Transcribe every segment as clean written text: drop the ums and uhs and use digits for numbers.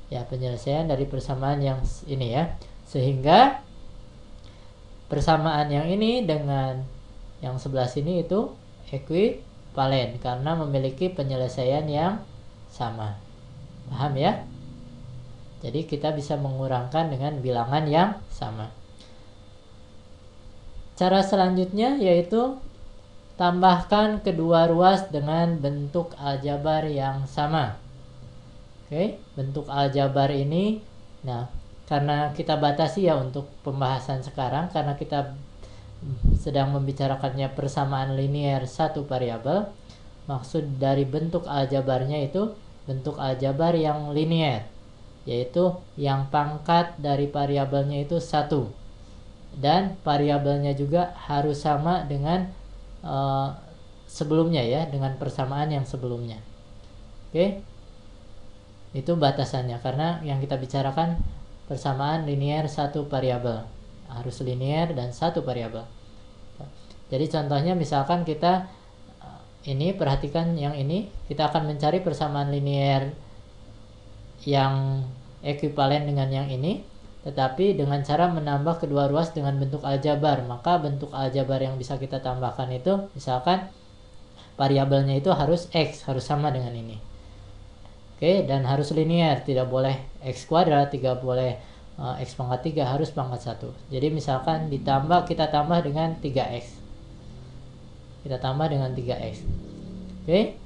Ya, penyelesaian dari persamaan yang ini ya. Sehingga persamaan yang ini dengan yang sebelah sini itu ekuivalen karena memiliki penyelesaian yang sama. Paham ya? Jadi kita bisa mengurangkan dengan bilangan yang sama. Cara selanjutnya yaitu tambahkan kedua ruas dengan bentuk aljabar yang sama. Oke, bentuk aljabar ini, nah, karena kita batasi ya untuk pembahasan sekarang, karena kita sedang membicarakannya persamaan linear satu variabel, maksud dari bentuk aljabarnya itu bentuk aljabar yang linear, yaitu yang pangkat dari variabelnya itu 1 dan variabelnya juga harus sama dengan sebelumnya ya, dengan persamaan yang sebelumnya. Oke, itu batasannya, karena yang kita bicarakan persamaan linear satu variabel, harus linear dan satu variabel. Jadi contohnya misalkan kita ini, perhatikan yang ini, kita akan mencari persamaan linear yang ekuivalen dengan yang ini, tetapi dengan cara menambah kedua ruas dengan bentuk aljabar. Maka bentuk aljabar yang bisa kita tambahkan itu, misalkan variabelnya itu harus X, harus sama dengan ini. Oke, dan harus linear, tidak boleh X kuadrat, tidak boleh X pangkat 3, harus pangkat 1. Jadi misalkan kita tambah dengan 3X. Kita tambah dengan 3X. Oke,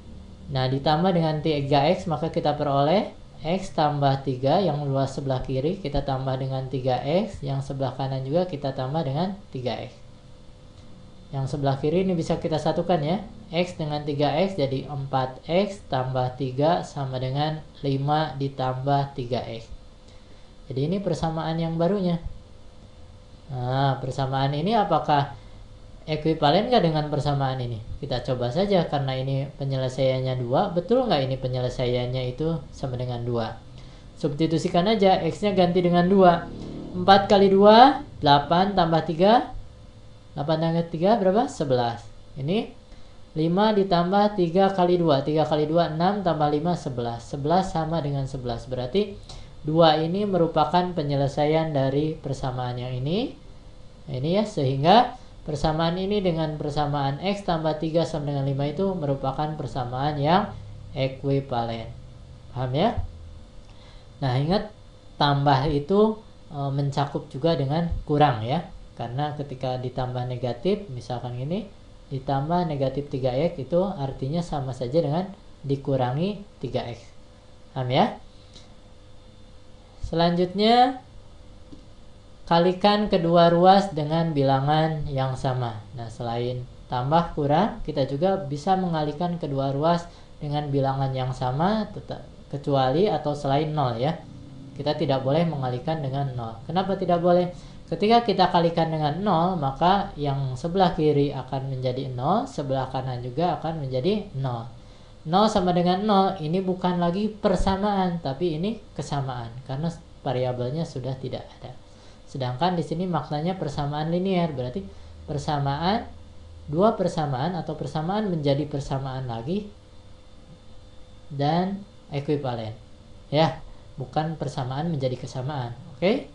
nah ditambah dengan 3X, maka kita peroleh X tambah 3 yang luas sebelah kiri, kita tambah dengan 3X, yang sebelah kanan juga kita tambah dengan 3X. Yang sebelah kiri ini bisa kita satukan ya, X dengan 3X jadi 4X tambah 3 sama dengan 5 ditambah 3X. Jadi ini persamaan yang barunya. Nah, persamaan ini apakah ekuivalen nggak dengan persamaan ini? Kita coba saja, karena ini penyelesaiannya 2, betul nggak ini penyelesaiannya itu sama dengan 2? Substitusikan aja, X-nya ganti dengan 2. 4 kali 2, 8 tambah 3, 8 tambah 3 berapa? 11. Ini 5 ditambah 3 kali 2, 3 kali 2, 6 tambah 5, 11. 11 sama dengan 11, berarti 2 ini merupakan penyelesaian dari persamaan yang ini. Ini ya, sehingga persamaan ini dengan persamaan X tambah 3 sama dengan 5 itu merupakan persamaan yang ekuivalen. Paham ya? Nah, ingat, tambah itu mencakup juga dengan kurang ya. Karena ketika ditambah negatif, misalkan ini, ditambah negatif 3X itu artinya sama saja dengan dikurangi 3X. Paham ya? Selanjutnya, kalikan kedua ruas dengan bilangan yang sama. Nah, selain tambah kurang, kita juga bisa mengalikan kedua ruas dengan bilangan yang sama, kecuali atau selain 0 ya. Kita tidak boleh mengalikan dengan 0. Kenapa tidak boleh? Ketika kita kalikan dengan 0, maka yang sebelah kiri akan menjadi 0, sebelah kanan juga akan menjadi 0. 0 sama dengan 0, ini bukan lagi persamaan, tapi ini kesamaan, karena variabelnya sudah tidak ada. Sedangkan di sini maknanya persamaan linear, berarti persamaan, dua persamaan atau persamaan menjadi persamaan lagi dan ekuivalen. Ya, bukan persamaan menjadi kesamaan. Oke?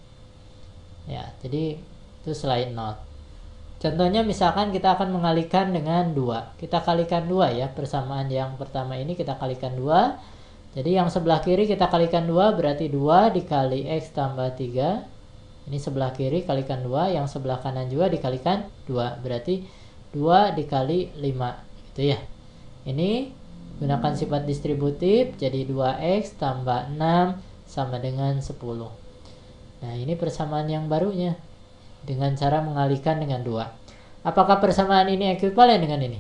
Ya, jadi itu selain 0. Contohnya misalkan kita akan mengalihkan dengan 2. Kita kalikan 2 ya, persamaan yang pertama ini kita kalikan 2. Jadi yang sebelah kiri kita kalikan 2, berarti 2 dikali X tambah 3. Ini sebelah kiri kalikan 2, yang sebelah kanan juga dikalikan 2. Berarti 2 dikali 5. Itu ya. Ini gunakan sifat distributif, jadi 2X tambah 6 sama dengan 10. Nah, ini persamaan yang barunya dengan cara mengalihkan dengan 2. Apakah persamaan ini ekuivalen dengan ini?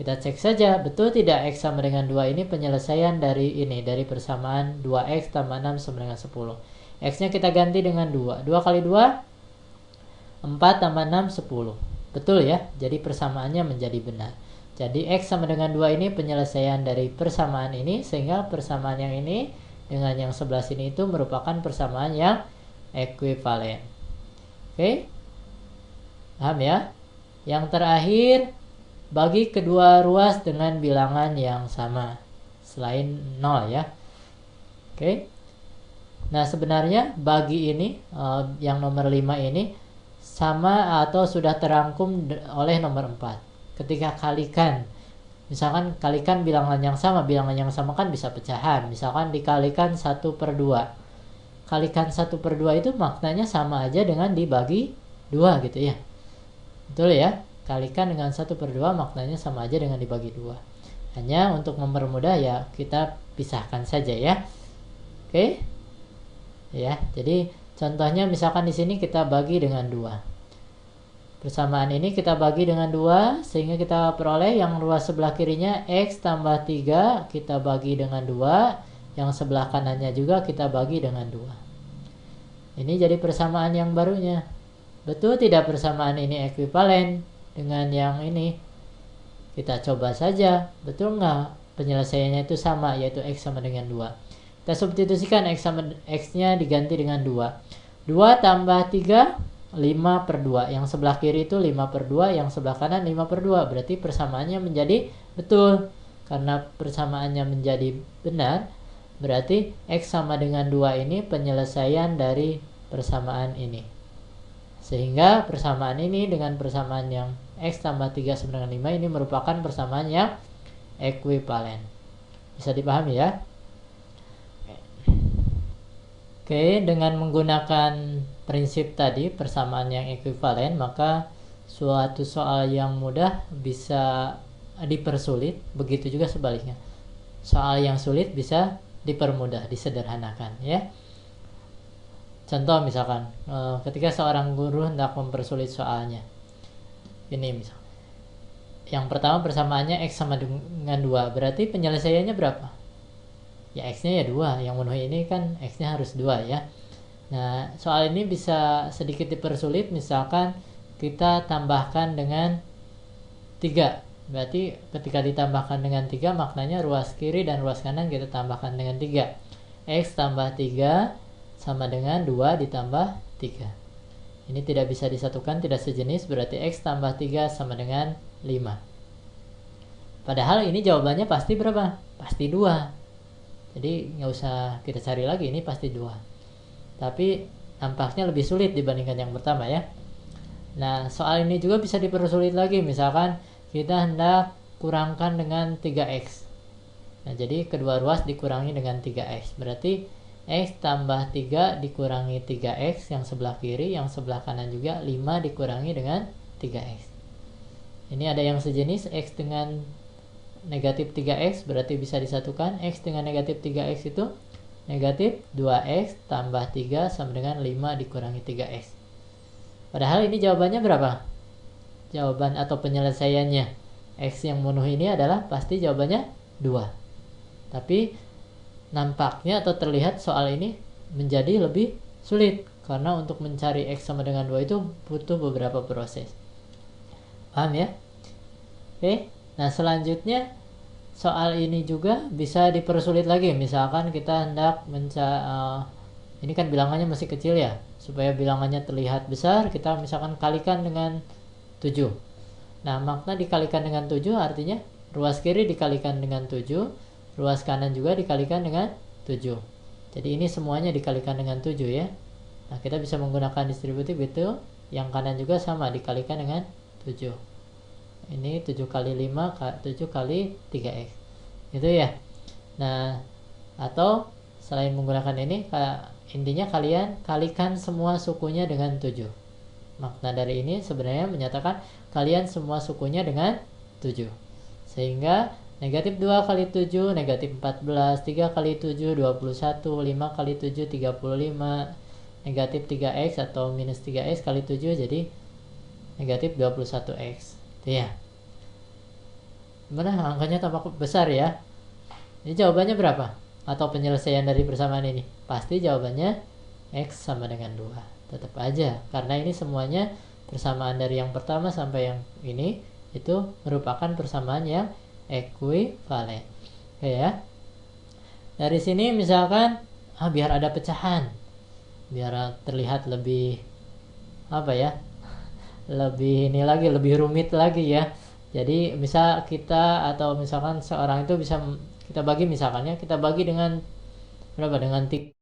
Kita cek saja, betul tidak X sama dengan 2 ini penyelesaian dari ini, dari persamaan 2X tambah 6 sama dengan 10. X-nya kita ganti dengan 2. 2 kali 2, 4 tambah 6, 10. Betul ya? Jadi persamaannya menjadi benar. Jadi X sama dengan 2 ini penyelesaian dari persamaan ini, sehingga persamaan yang ini dengan yang sebelah sini itu merupakan persamaan yang ekuivalen. Oke? Paham ya? Yang terakhir, bagi kedua ruas dengan bilangan yang sama selain 0 ya. Oke? Nah, sebenarnya bagi ini yang nomor 5 ini sama atau sudah terangkum oleh nomor 4. Ketika kalikan, misalkan kalikan bilangan yang sama kan bisa pecahan. Misalkan dikalikan 1/2. Kalikan 1/2 itu maknanya sama aja dengan dibagi 2 gitu ya. Betul ya? Kalikan dengan 1/2 maknanya sama aja dengan dibagi 2. Hanya untuk mempermudah ya kita pisahkan saja ya. Oke? Ya, jadi contohnya misalkan di sini kita bagi dengan 2. Persamaan ini kita bagi dengan 2 sehingga kita peroleh yang ruas sebelah kirinya X tambah 3 kita bagi dengan 2, yang sebelah kanannya juga kita bagi dengan 2. Ini jadi persamaan yang barunya. Betul tidak persamaan ini ekuivalen dengan yang ini? Kita coba saja, betul nggak penyelesaiannya itu sama, yaitu X sama dengan 2. Kita substitusikan X-nya diganti dengan 2. 2 tambah 3, 5/2. Yang sebelah kiri itu 5/2, yang sebelah kanan 5/2. Berarti persamaannya menjadi betul. Karena persamaannya menjadi benar, berarti X sama dengan 2 ini penyelesaian dari persamaan ini. Sehingga persamaan ini dengan persamaan yang X tambah 3 sama dengan 5 ini merupakan persamaan yang ekuivalen. Bisa dipahami ya? Oke, dengan menggunakan prinsip tadi persamaan yang ekuivalen, maka suatu soal yang mudah bisa dipersulit, begitu juga sebaliknya. Soal yang sulit bisa dipermudah, disederhanakan ya. Contoh misalkan ketika seorang guru hendak mempersulit soalnya. Ini misal. Yang pertama persamaannya X sama dengan 2, berarti penyelesaiannya berapa? Ya X-nya ya 2, yang memenuhi ini kan X-nya harus 2 ya. Nah, soal ini bisa sedikit dipersulit, misalkan kita tambahkan dengan 3. Berarti ketika ditambahkan dengan 3 maknanya ruas kiri dan ruas kanan kita tambahkan dengan 3. X tambah 3 sama dengan 2 ditambah 3. Ini tidak bisa disatukan, tidak sejenis, berarti X tambah 3 sama dengan 5. Padahal ini jawabannya pasti berapa? Pasti 2. Jadi nggak usah kita cari lagi, ini pasti 2. Tapi nampaknya lebih sulit dibandingkan yang pertama ya. Nah, soal ini juga bisa dipersulit lagi. Misalkan kita hendak kurangkan dengan 3X. Nah, jadi kedua ruas dikurangi dengan 3X. Berarti X tambah 3 dikurangi 3X yang sebelah kiri, yang sebelah kanan juga 5 dikurangi dengan 3X. Ini ada yang sejenis, X dengan negatif 3X berarti bisa disatukan. X dengan negatif 3X itu negatif 2X tambah 3 sama dengan 5 dikurangi 3X. Padahal ini jawabannya berapa? Jawaban atau penyelesaiannya X yang memenuhi ini adalah pasti jawabannya 2. Tapi nampaknya atau terlihat soal ini menjadi lebih sulit karena untuk mencari X sama dengan 2 itu butuh beberapa proses. Paham ya? Oke. Nah, selanjutnya soal ini juga bisa dipersulit lagi. Misalkan kita hendak ini kan bilangannya masih kecil ya. Supaya bilangannya terlihat besar, kita misalkan kalikan dengan 7. Nah, makna dikalikan dengan 7 artinya ruas kiri dikalikan dengan 7, ruas kanan juga dikalikan dengan 7. Jadi ini semuanya dikalikan dengan 7 ya. Nah, kita bisa menggunakan distributif itu. Yang kanan juga sama dikalikan dengan 7. Ini 7 kali 5, 7 kali 3X. Itu ya. Nah, atau selain menggunakan ini, intinya kalian kalikan semua sukunya dengan 7. Makna dari ini sebenarnya menyatakan kalian semua sukunya dengan 7. Sehingga negatif 2 kali 7, negatif 14, 3 kali 7, 21, 5 kali 7, 35, negatif 3X atau minus 3X kali 7 jadi negatif 21X. Itu ya. Gimana angkanya tampak besar ya? Ini jawabannya berapa? Atau penyelesaian dari persamaan ini? Pasti jawabannya X sama dengan 2. Tetap aja karena ini semuanya persamaan dari yang pertama sampai yang ini itu merupakan persamaan yang ekuivalen. Oke ya. Dari sini misalkan biar ada pecahan. Biar terlihat lebih lebih rumit lagi ya. Jadi misal kita atau misalkan seorang itu bisa kita bagi misalkannya kita bagi dengan berapa? Dengan 3.